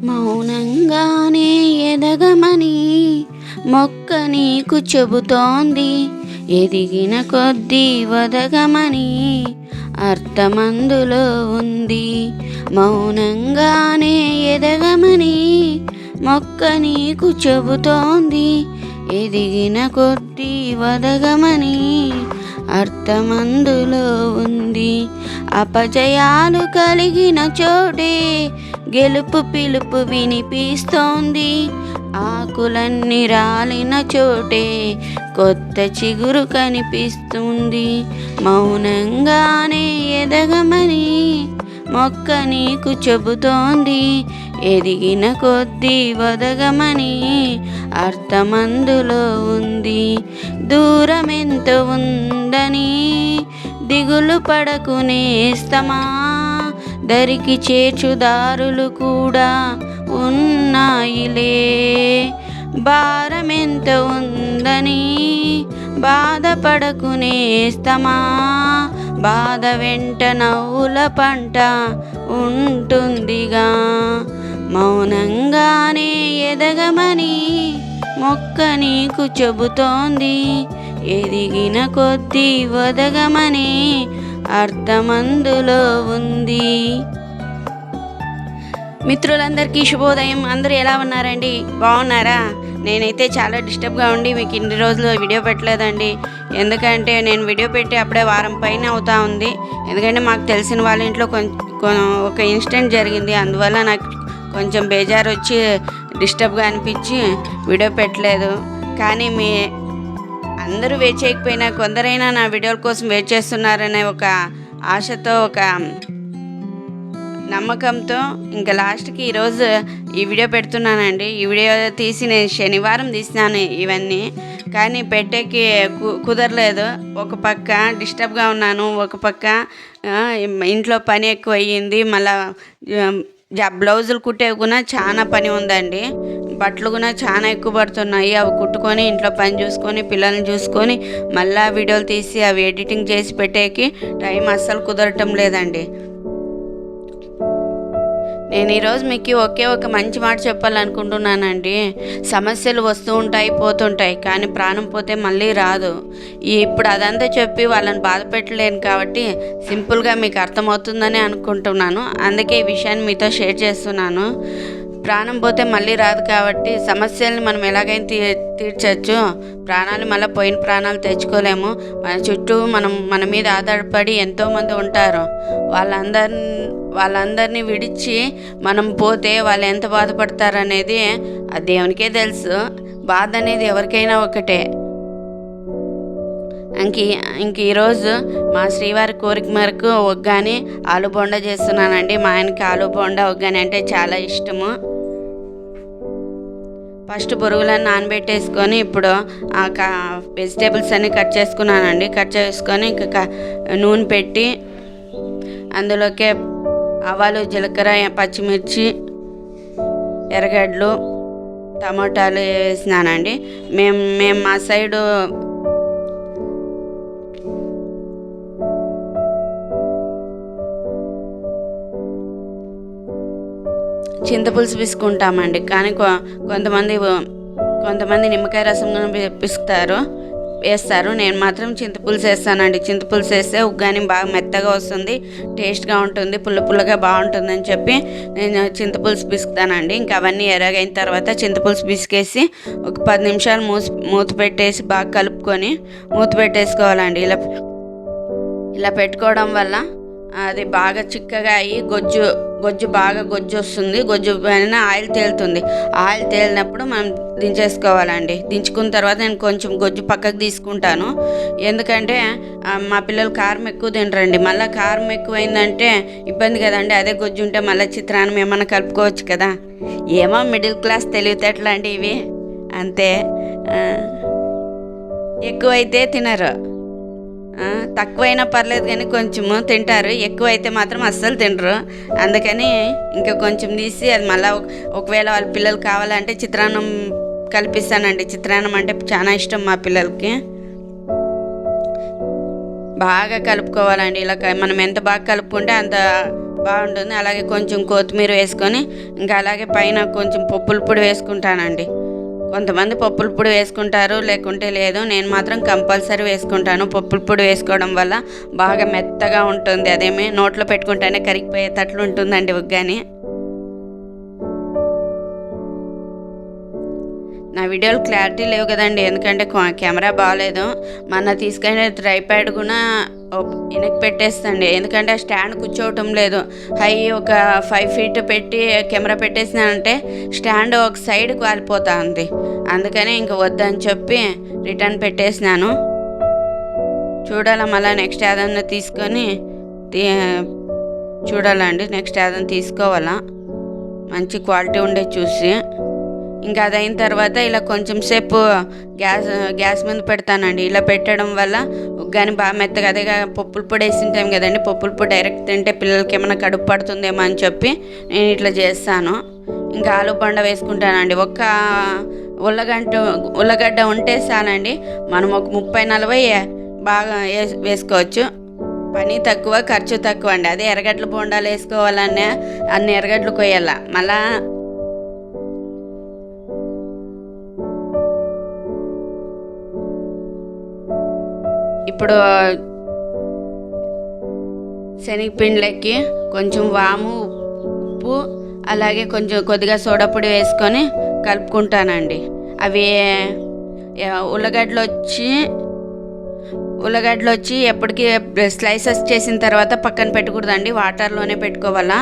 మౌనంగానే ఎదగమని మొక్క నీకు చెబుతోంది. ఎదిగిన కొద్దీ వదగమని అర్థమందులో ఉంది. మౌనంగానే ఎదగమని మొక్క నీకు చెబుతోంది. ఎదిగిన కొద్దీ వదగమని అర్థమందులో ఉంది. అపజయాలు కలిగిన చోటే గెలుపు పిలుపు వినిపిస్తోంది. ఆకులన్నీ రాలిన చోటే కొత్త చిగురు కనిపిస్తుంది. మౌనంగానే ఎదగమని మొక్క నీకు చెబుతోంది. ఎదిగిన కొద్దీ వదగమని అర్థమందులో ఉంది. దూరం ఎంత ఉందని దిగులు పడకు నేస్తమా, దరికి చేర్చుదారులు కూడా ఉన్నాయిలే. భారం ఎంత ఉందని బాధపడకు నేస్తమా, బాధ వెంట నవ్వుల పంట ఉంటుందిగా. మౌనంగానే ఎదగమని మొక్క నీకు చెబుతోంది. ఎదిగిన కొద్దీ వదగమని అర్థమందులో ఉంది. మిత్రులందరికీ శుభోదయం. అందరూ ఎలా ఉన్నారండి? బాగున్నారా? నేనైతే చాలా డిస్టర్బ్గా ఉండి మీకు ఇన్ని రోజులు వీడియో పెట్టలేదండి. ఎందుకంటే నేను వీడియో పెట్టి అప్పుడే వారం పైన అవుతా ఉంది. ఎందుకంటే మాకు తెలిసిన వాళ్ళ ఇంట్లో ఒక ఇన్సిడెంట్ జరిగింది. అందువల్ల నాకు కొంచెం బేజారు వచ్చి డిస్టర్బ్గా అనిపించి వీడియో పెట్టలేదు. కానీ మీ అందరూ వెయిట్ చేయకపోయినా కొందరైనా నా వీడియోల కోసం వెయిట్ చేస్తున్నారనే ఒక ఆశతో, ఒక నమ్మకంతో ఇంకా లాస్ట్కి ఈరోజు ఈ వీడియో పెడుతున్నానండి. ఈ వీడియో తీసి నేను శనివారం తీసినాను ఇవన్నీ, కానీ పెట్టేకి కుదరలేదు. ఒక పక్క డిస్టర్బ్గా ఉన్నాను, ఒక పక్క ఇంట్లో పని ఎక్కువ అయ్యింది. మళ్ళీ బ్లౌజులు కుట్టే కూడా చాలా పని ఉందండి. బట్టలు కూడా చాలా ఎక్కువ పడుతున్నాయి. అవి కుట్టుకొని ఇంట్లో పని చూసుకొని పిల్లల్ని చూసుకొని మళ్ళీ వీడియోలు తీసి అవి ఎడిటింగ్ చేసి పెట్టేకి టైం అస్సలు కుదరటం లేదండి. నేను ఈరోజు మీకు ఒక మంచి మాట చెప్పాలనుకుంటున్నానండి. సమస్యలు వస్తూ ఉంటాయి, పోతుంటాయి, కానీ ప్రాణం పోతే మళ్ళీ రాదు. ఇప్పుడు అదంతా చెప్పి వాళ్ళని బాధ పెట్టలేను కాబట్టి సింపుల్గా మీకు అర్థమవుతుందని అనుకుంటున్నాను. అందుకే ఈ విషయాన్ని మీతో షేర్ చేస్తున్నాను. ప్రాణం పోతే మళ్ళీ రాదు కాబట్టి సమస్యల్ని మనం ఎలాగైనా తీర్చచ్చు. ప్రాణాలు మళ్ళీ పోయిన ప్రాణాలు తెచ్చుకోలేము. మన చుట్టూ మన మీద ఆధారపడి ఎంతోమంది ఉంటారు. వాళ్ళందరినీ విడిచి మనం పోతే వాళ్ళు ఎంత బాధపడతారనేది ఆ దేవునికే తెలుసు. బాధ అనేది ఎవరికైనా ఒకటే. ఇంక ఈరోజు మా శ్రీవారి కోరిక మేరకు ఒగ్గాని ఆలు బోండా చేస్తున్నానండి. మా ఆయనకి ఆలు బోండా ఒగ్గాని అంటే చాలా ఇష్టము. ఫస్ట్ బొరుగులను నానబెట్టేసుకొని ఇప్పుడు వెజిటేబుల్స్ అన్నీ కట్ చేసుకున్నానండి. కట్ చేసుకొని ఇంకా నూనె పెట్టి అందులోకే ఆవాలు, జీలకర్ర, పచ్చిమిర్చి, ఎర్రగడ్డలు, టమాటాలు వేసినానండి. మేము మా సైడు చింతపులుసు పిసుకుంటామండి. కానీ కొంతమంది నిమ్మకాయ రసం వేస్తారు. నేను మాత్రం చింతపులుసు వేస్తానండి. చింతపులుసు వేస్తే ఉగ్గాని బాగా మెత్తగా వస్తుంది, టేస్ట్గా ఉంటుంది, పుల్లగా బాగుంటుందని చెప్పి నేను చింతపులుసు పిసుకుతానండి. ఇంకా అవన్నీ ఎరగైన తర్వాత చింతపులుసు పిసికేసి ఒక 10 నిమిషాలు మూత పెట్టేసి బాగా కలుపుకొని మూత పెట్టేసుకోవాలండి. ఇలా పెట్టుకోవడం వల్ల అది బాగా చిక్కగా అయ్యి గొజ్జు బాగా వస్తుంది. గొజ్జు పైన ఆయిల్ తేలుతుంది. ఆయిల్ తేలినప్పుడు మనం దించేసుకోవాలండి. దించుకున్న తర్వాత నేను కొంచెం గొజ్జు పక్కకు తీసుకుంటాను. ఎందుకంటే మా పిల్లలు కారం ఎక్కువ తినరండి. మళ్ళీ కారం ఎక్కువైందంటే ఇబ్బంది కదండి. అదే గొజ్జు ఉంటే మళ్ళీ చిత్రాన్నం ఏమన్నా కలుపుకోవచ్చు కదా. ఏమో మిడిల్ క్లాస్ తెలివితేటలు అండి ఇవి, అంతే. ఎక్కువైతే తినరు, తక్కువైనా పర్లేదు కానీ కొంచెము తింటారు. ఎక్కువైతే మాత్రం అస్సలు తినరు. అందుకని ఇంకా కొంచెం తీసి అది మళ్ళీ ఒకవేళ వాళ్ళ పిల్లలు కావాలంటే చిత్రాన్నం కలిపిస్తానండి. చిత్రాన్నం అంటే చాలా ఇష్టం మా పిల్లలకి. బాగా కలుపుకోవాలండి. ఇలా మనం ఎంత బాగా కలుపుకుంటే అంత బాగుంటుంది. అలాగే కొంచెం కొత్తిమీర వేసుకొని ఇంకా అలాగే పైన కొంచెం పప్పుల పొడి వేసుకుంటానండి. కొంతమంది పప్పుల పొడి వేసుకుంటారు, లేకుంటే లేదు. నేను మాత్రం కంపల్సరీ వేసుకుంటాను. పప్పుల పొడి వేసుకోవడం వల్ల బాగా మెత్తగా ఉంటుంది. అదేమి నోట్లో పెట్టుకుంటేనే కరిగిపోయేటట్లు ఉంటుందండి ఉగ్గాని. నా వీడియోలు క్లారిటీ లేవు కదండి, ఎందుకంటే కెమెరా బాగాలేదు. మన తీసుకునే ట్రైప్యాడ్ కూడా వెనక్కి పెట్టేస్తండి, ఎందుకంటే ఆ స్టాండ్ కూర్చోవటం లేదు. హై ఒక 5 feet పెట్టి కెమెరా పెట్టేసినానంటే స్టాండ్ ఒక సైడ్కి వాలిపోతా ఉంది. అందుకని ఇంక వద్దని చెప్పి రిటర్న్ పెట్టేసినాను. చూడాలా మళ్ళీ నెక్స్ట్ ఏదన్నా తీసుకొని చూడాలండి. నెక్స్ట్ ఏదైనా తీసుకోవాలా మంచి క్వాలిటీ ఉండే చూసి. ఇంకా అది అయిన తర్వాత ఇలా కొంచెం సేపు గ్యాస్ మీద పెడతానండి. ఇలా పెట్టడం వల్ల ఉగ్గాని బాగా మెత్తగా, అదే పప్పుల పొడి వేసింటాం కదండి, పప్పుల పొడి డైరెక్ట్ తింటే పిల్లలకి ఏమైనా కడుపు పడుతుందేమో అని చెప్పి నేను ఇట్లా చేస్తాను. ఇంకా ఆలు బొండ వేసుకుంటానండి. ఒక్క ఉల్లగడ్డ ఉంటే చాలండి, మనం ఒక 30-40 బాగా వేసుకోవచ్చు. పని తక్కువ, ఖర్చు తక్కువ అండి. అదే ఎర్రగడ్డల బొండాలు వేసుకోవాలన్నా అన్ని ఎర్రగడ్డలు కొయ్యాల. మళ్ళా ఇప్పుడు శనగపిండిలకి కొంచెం వాము, ఉప్పు, అలాగే కొద్దిగా సోడా పొడి వేసుకొని కలుపుకుంటానండి. అవి ఉల్లగడ్డలు వచ్చి ఎప్పటికీ స్లైసెస్ చేసిన తర్వాత పక్కన పెట్టకూడదండి, వాటర్లోనే పెట్టుకోవాలా.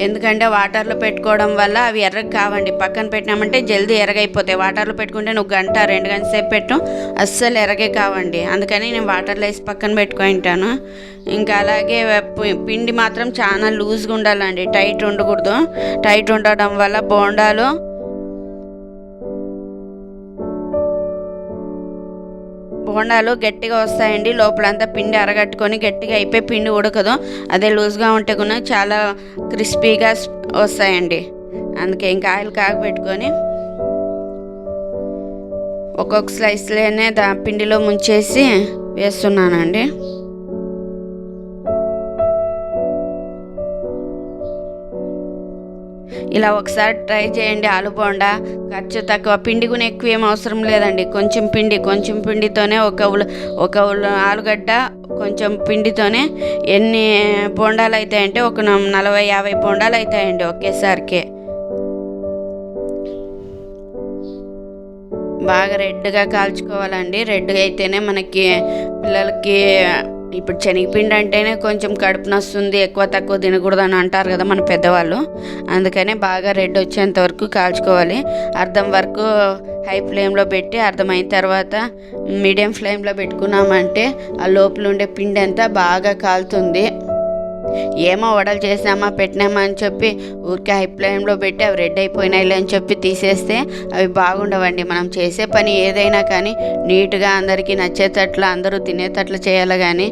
ఎందుకంటే వాటర్లో పెట్టుకోవడం వల్ల అవి ఎర్రగా కావండి. పక్కన పెట్టినామంటే జల్దీ ఎర్రగైపోతాయి. వాటర్లో పెట్టుకుంటే 1 గంట 2 గంటల సేపు పెట్టు, అస్సలు ఎర్రగే కావండి. అందుకని నేను వాటర్లో వేసి పక్కన పెట్టుకుంటాను. ఇంకా అలాగే పిండి మాత్రం చాలా లూజ్గా ఉండాలండి, టైట్ ఉండకూడదు. టైట్ ఉండడం వల్ల బోండాలు గట్టిగా వస్తాయండి. లోపలంతా పిండి అరగట్టుకొని గట్టిగా అయిపోయి పిండి ఉడకదు. అదే లూజ్గా ఉంటే కూడా చాలా క్రిస్పీగా వస్తాయండి. అందుకే ఇంకా ఆయిల్ కాగబెట్టుకొని ఒక్కొక్క స్లైస్లోనే పిండిలో ముంచేసి వేస్తున్నానండి. ఇలా ఒకసారి ట్రై చేయండి. ఆలు బోండా ఖర్చు తక్కువ, పిండి కూడా ఎక్కువ ఏం అవసరం లేదండి. కొంచెం పిండితోనే ఒక ఆలుగడ్డ కొంచెం పిండితోనే ఎన్ని బోండాలు అవుతాయంటే ఒక 40-50 బోండాలు అవుతాయండి ఒకేసారికి. బాగా రెడ్గా కాల్చుకోవాలండి. రెడ్గా అయితేనే మనకి పిల్లలకి, ఇప్పుడు శనగపిండి అంటేనే కొంచెం కడుపు నొస్తుంది, ఎక్కువ తక్కువ తినకూడదు అని అంటారు కదా మన పెద్దవాళ్ళు. అందుకనే బాగా రెడ్ వచ్చేంత వరకు కాల్చుకోవాలి. అర్ధం వరకు హై ఫ్లేమ్లో పెట్టి, అర్థమైన తర్వాత మీడియం ఫ్లేమ్లో పెట్టుకున్నామంటే ఆ లోపల ఉండే పిండి అంతా బాగా కాలుతుంది. ఏమో వడలు చేసామా పెట్టినామా అని చెప్పి ఊరికే హై ఫ్లేమ్లో పెట్టి అవి రెడ్ అయిపోయినాయిలే అని చెప్పి తీసేస్తే అవి బాగుండవండి. మనం చేసే పని ఏదైనా కానీ నీట్గా అందరికీ నచ్చేటట్లు, అందరూ తినేటట్లు చేయాలి. కానీ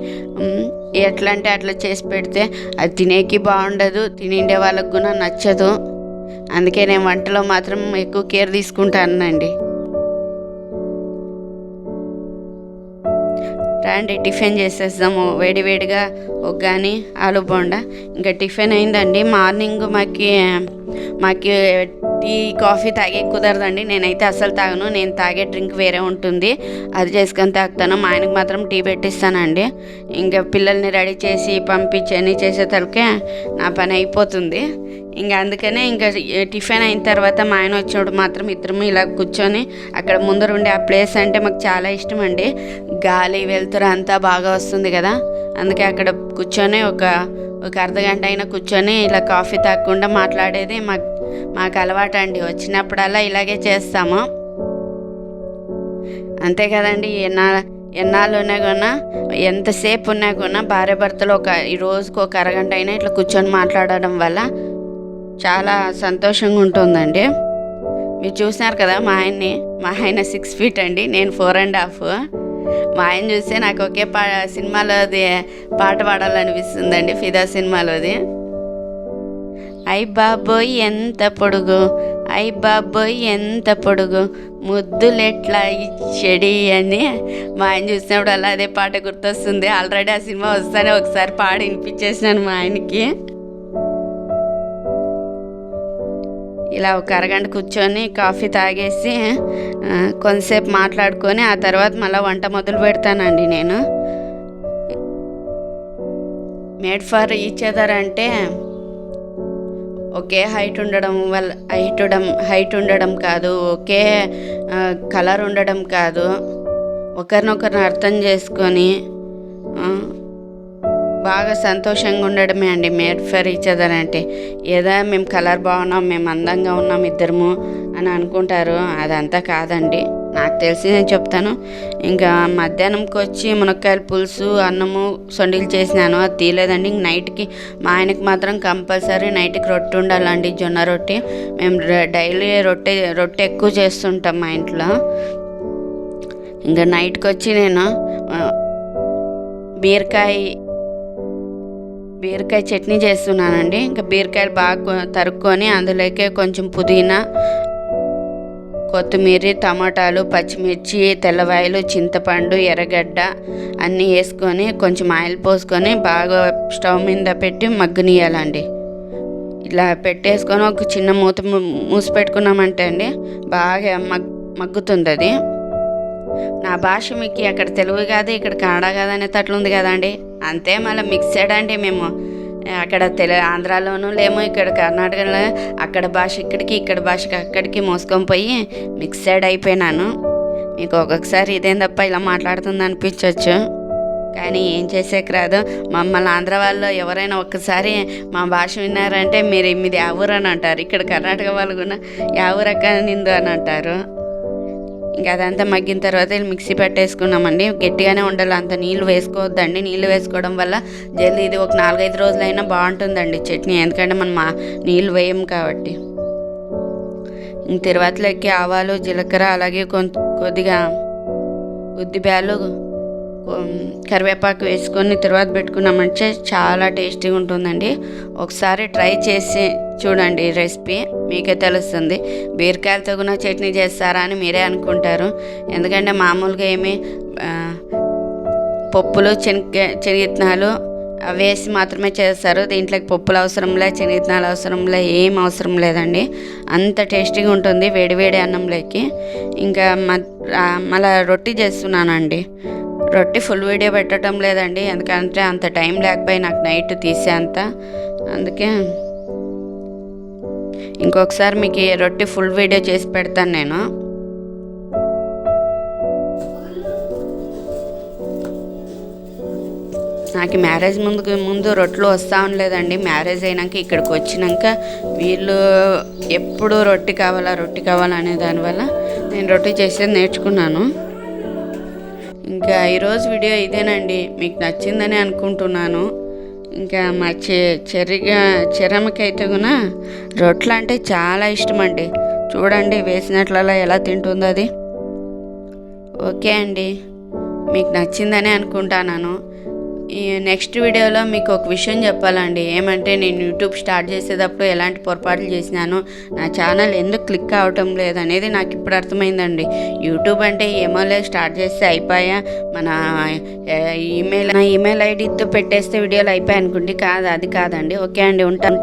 ఎట్లా అంటే అట్లా చేసి పెడితే అది తినేకి బాగుండదు, తినిండే వాళ్ళకు కూడా నచ్చదు. అందుకే నేను వంటలో మాత్రం ఎక్కువ కేర్ తీసుకుంటానండి. రండి టిఫిన్ చేసేస్తాము, వేడివేడిగా ఉగ్గాని ఆలు బోండా. ఇంకా టిఫిన్ అయిందండి. మార్నింగ్ మాకు టీ కాఫీ తాగే కుదరదండి. నేనైతే అస్సలు తాగను. నేను తాగే డ్రింక్ వేరే ఉంటుంది, అది చేసుకొని తాగుతాను. మా ఆయనకు మాత్రం టీ పెట్టిస్తానండి. ఇంకా పిల్లల్ని రెడీ చేసి పంపించి అన్నీ చేసేసరికి నా పని అయిపోతుంది. ఇంకా అందుకనే ఇంకా టిఫిన్ అయిన తర్వాత మా ఆయన వచ్చినప్పుడు మాత్రం ఇద్దరము ఇలా కూర్చొని, అక్కడ ముందర ఉండే ఆ ప్లేస్ అంటే మాకు చాలా ఇష్టం అండి. గాలి వెలుతురు అంతా బాగా వస్తుంది కదా, అందుకే అక్కడ కూర్చొని ఒక అర్ధగంట అయినా కూర్చొని ఇలా కాఫీ తాగకుండా మాట్లాడేది మాకు అలవాటు అండి. వచ్చినప్పుడల్లా ఇలాగే చేస్తాము, అంతే కదండి. ఎన్నాళ్ళు ఉన్నా కూడా, ఎంతసేపు ఉన్నా కూడా భార్య భర్తలు ఈ రోజుకు ఒక అరగంట అయినా ఇట్లా కూర్చొని మాట్లాడడం వల్ల చాలా సంతోషంగా ఉంటుందండి. మీరు చూసినారు కదా మా ఆయన 6 feet అండి, నేను 4.5. మా ఆయన చూస్తే నాకు ఒకే సినిమాలోది పాట పాడాలనిపిస్తుందండి, ఫిదా సినిమాలోది. ఐ బాబోయ్ ఎంత పొడుగు, ఐ బాబోయ్ ఎంత పొడుగు, ముద్దులెట్లా ఇచ్చడి అని మా ఆయన చూసినప్పుడు అలా అదే పాట గుర్తొస్తుంది. ఆల్రెడీ ఆ సినిమా వస్తానే ఒకసారి పాడి వినిపించేసినాను మా ఆయనకి. ఇలా ఒక అరగంట కూర్చొని కాఫీ తాగేసి కొంతసేపు మాట్లాడుకొని ఆ తర్వాత మళ్ళీ వంట మొదలు పెడతానండి. నేను మేడ్ ఫర్ ఈచ్ అదర్ అంటే ఒకే హైట్ ఉండడం కాదు, ఒకే కలర్ ఉండడం కాదు, ఒకరినొకరిని అర్థం చేసుకొని బాగా సంతోషంగా ఉండడమే అండి మేడ్ ఫర్ ఈచ్ అదర్ అంటే. ఏదో మేము కలర్ బాగున్నాం, మేము అందంగా ఉన్నాం ఇద్దరము అని అనుకుంటారు, అదంతా కాదండి. నాకు తెలిసి నేను చెప్తాను. ఇంకా మధ్యాహ్నంకి వచ్చి మునక్కాయల పులుసు, అన్నము, సొండిలు చేసినాను, అది తీయలేదండి. ఇంక నైట్కి మా ఆయనకి మాత్రం కంపల్సరీ నైట్కి రొట్టె ఉండాలండి, జొన్న రొట్టె. మేము డైలీ రొట్టె ఎక్కువ చేస్తుంటాం మా ఇంట్లో. ఇంకా నైట్కి వచ్చి నేను బీరకాయ చట్నీ చేస్తున్నానండి. ఇంకా బీరకాయలు బాగా తరుక్కొని అందులోకే కొంచెం పుదీనా, కొత్తిమీర, టమాటాలు, పచ్చిమిర్చి, తెల్లవాయలు, చింతపండు, ఎర్రగడ్డ అన్నీ వేసుకొని కొంచెం ఆయిల్ పోసుకొని బాగా స్టవ్ మీద పెట్టి మగ్గనియాలండి. ఇలా పెట్టేసుకొని ఒక చిన్న మూసి పెట్టుకున్నామంటే అండి బాగా మగ్గుతుంది అది. నా భాష మీకు అక్కడ తెలుగు కాదు, ఇక్కడ కన్నడ కాదు అనేటట్లు ఉంది కదండి. అంతే, మళ్ళీ మిక్సెడ్ అండి. మేము అక్కడ ఆంధ్రాలోనూ లేము, ఇక్కడ కర్ణాటకలో అక్కడ భాష ఇక్కడికి, ఇక్కడ భాషకి అక్కడికి మోసుకొని పోయి మిక్సెడ్ అయిపోయినాను. మీకు ఒక్కొక్కసారి ఇదేం తప్ప ఇలా మాట్లాడుతుంది అనిపించవచ్చు, కానీ ఏం చేసేకి రాదు. మమ్మల్ని ఆంధ్ర వాళ్ళు ఎవరైనా ఒక్కసారి మా భాష విన్నారంటే మీది యావూరు అని అంటారు. ఇక్కడ కర్ణాటక వాళ్ళు కూడా యావూరక్క నిందు అని అంటారు. ఇంకా అదంతా మగ్గిన తర్వాత మిక్సీ పెట్టేసుకున్నామండి. గట్టిగానే ఉండాలి, అంత నీళ్ళు వేసుకోవద్దండి. నీళ్ళు వేసుకోవడం వల్ల జల్దీ ఇది ఒక 4-5 రోజులైనా బాగుంటుందండి చట్నీ, ఎందుకంటే మనం నీళ్ళు వేయం కాబట్టి. ఇంక తర్వాతలోకి ఆవాలు, జీలకర్ర, అలాగే కొద్దిగా ఉద్దిబ్యాలు, కరివేపాకు వేసుకొని తర్వాత పెట్టుకున్నామంటే చాలా టేస్టీగా ఉంటుందండి. ఒకసారి ట్రై చేసి చూడండి, రెసిపీ మీకే తెలుస్తుంది. బీరకాయలతో కూడా చట్నీ చేస్తారా అని మీరే అనుకుంటారు, ఎందుకంటే మామూలుగా ఏమి పప్పులు, శనగిత్తనాలు అవి వేసి మాత్రమే చేస్తారు. దీంట్లోకి పప్పులు అవసరంలే, శనగిత్తనాలు అవసరంలే, ఏం అవసరం లేదండి. అంత టేస్టీగా ఉంటుంది వేడివేడి అన్నంలోకి. ఇంకా మళ్ళీ రొట్టె చేస్తున్నానండి. రొట్టె ఫుల్ వీడియో పెట్టడం లేదండి, ఎందుకంటే అంత టైం లేకపోయి నాకు నైట్ తీసే అంత. అందుకే ఇంకొకసారి మీకు రొట్టె ఫుల్ వీడియో చేసి పెడతాను నేను. నాకు మ్యారేజ్ ముందు రొట్టెలు వస్తూ ఉండలేదండి. మ్యారేజ్ అయినాక ఇక్కడికి వచ్చినాక వీళ్ళు ఎప్పుడు రొట్టె కావాలా అనే దానివల్ల నేను రొట్టె చేసేది నేర్చుకున్నాను. ఇంకా ఈరోజు వీడియో ఇదేనండి, మీకు నచ్చిందని అనుకుంటున్నాను. ఇంకా మా చెరమ్మకైతే కూడా రొట్టెలు అంటే చాలా ఇష్టం అండి. చూడండి వేసినట్లలా ఎలా తింటుందో అది. ఓకే అండి, మీకు నచ్చిందని అనుకుంటున్నాను. ఈ నెక్స్ట్ వీడియోలో మీకు ఒక విషయం చెప్పాలండి. ఏమంటే నేను యూట్యూబ్ స్టార్ట్ చేసేటప్పుడు ఎలాంటి పొరపాట్లు చేసినాను, నా ఛానల్ ఎందుకు క్లిక్ అవటం లేదనేది నాకు ఇప్పుడు అర్థమైందండి. యూట్యూబ్ అంటే ఏమో లేదు, స్టార్ట్ చేస్తే అయిపోయా, మన ఈమెయిల్ ఐడితో పెట్టేస్తే వీడియోలు అయిపోయాయి అనుకోండి. అది కాదండి. ఓకే అండి, ఉంటాను.